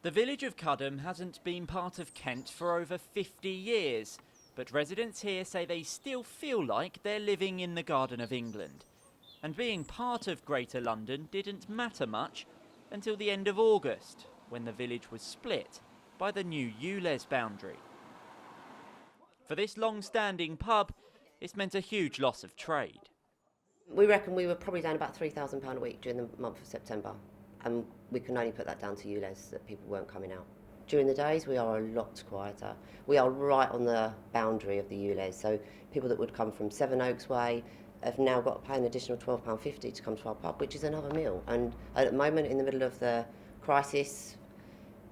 The village of Cudham hasn't been part of Kent for over 50 years, but residents here say they still feel like they're living in the Garden of England. And being part of Greater London didn't matter much until the end of August, when the village was split by the new ULEZ boundary. For this long-standing pub, it's meant a huge loss of trade. We reckon we were probably down about £3,000 a week during the month of September, and we can only put that down to ULEZ, that people weren't coming out. During the days we are a lot quieter. We are right on the boundary of the ULEZ, so people that would come from Sevenoaks Way have now got to pay an additional £12.50 to come to our pub, which is another meal. And at the moment, in the middle of the crisis,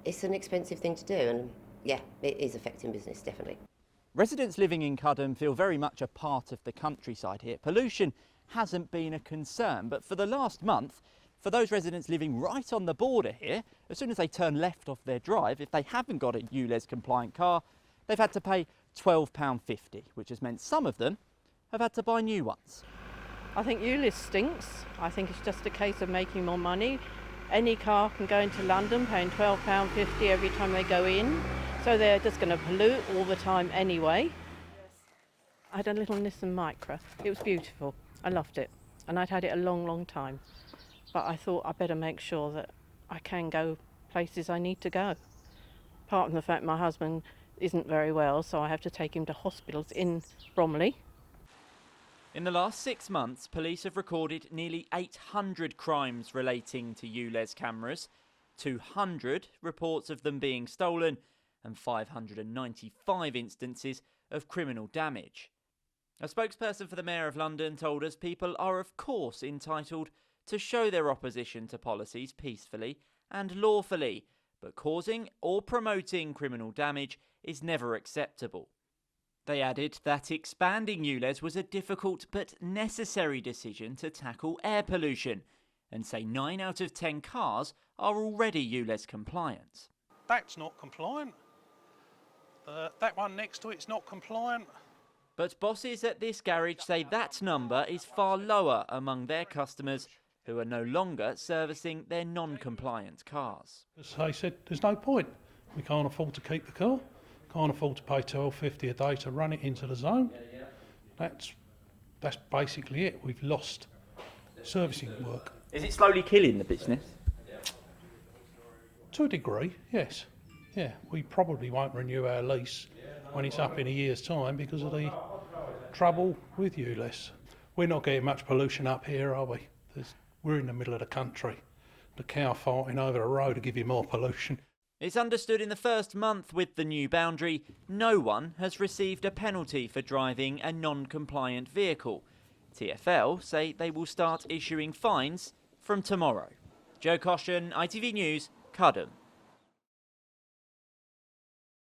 it's an expensive thing to do, and yeah, it is affecting business, definitely. Residents living in Cudham feel very much a part of the countryside here. Pollution hasn't been a concern, but for the last month, for those residents living right on the border here, as soon as they turn left off their drive, if they haven't got a ULEZ compliant car, they've had to pay £12.50, which has meant some of them have had to buy new ones. I think ULEZ stinks. I think it's just a case of making more money. Any car can go into London paying £12.50 every time they go in, so they're just going to pollute all the time anyway. I had a little Nissan Micra. It was beautiful. I loved it, and I'd had it a long, long time. But I thought I'd better make sure that I can go places I need to go. Apart from the fact my husband isn't very well, so I have to take him to hospitals in Bromley. In the last 6 months, police have recorded nearly 800 crimes relating to ULEZ cameras, 200 reports of them being stolen, and 595 instances of criminal damage. A spokesperson for the Mayor of London told us people are of course entitled to show their opposition to policies peacefully and lawfully, but causing or promoting criminal damage is never acceptable. They added that expanding ULEZ was a difficult but necessary decision to tackle air pollution, and say 9 out of 10 cars are already ULEZ compliant. That's not compliant. That one next to it's not compliant. But bosses at this garage say that number is far lower among their customers who are no longer servicing their non-compliant cars. They said there's no point. We can't afford to keep the car. Can't afford to pay £12.50 a day to run it into the zone. That's basically it. We've lost servicing work. Is it slowly killing the business? To a degree, yes. Yeah, we probably won't renew our lease when it's up in a year's time because of the trouble with ULEZ. We're not getting much pollution up here, are we? We're in the middle of the country. The cow farting over the road will give you more pollution. It's understood in the first month with the new boundary, no one has received a penalty for driving a non-compliant vehicle. TfL say they will start issuing fines from tomorrow. Joe Caution, ITV News, Cudham.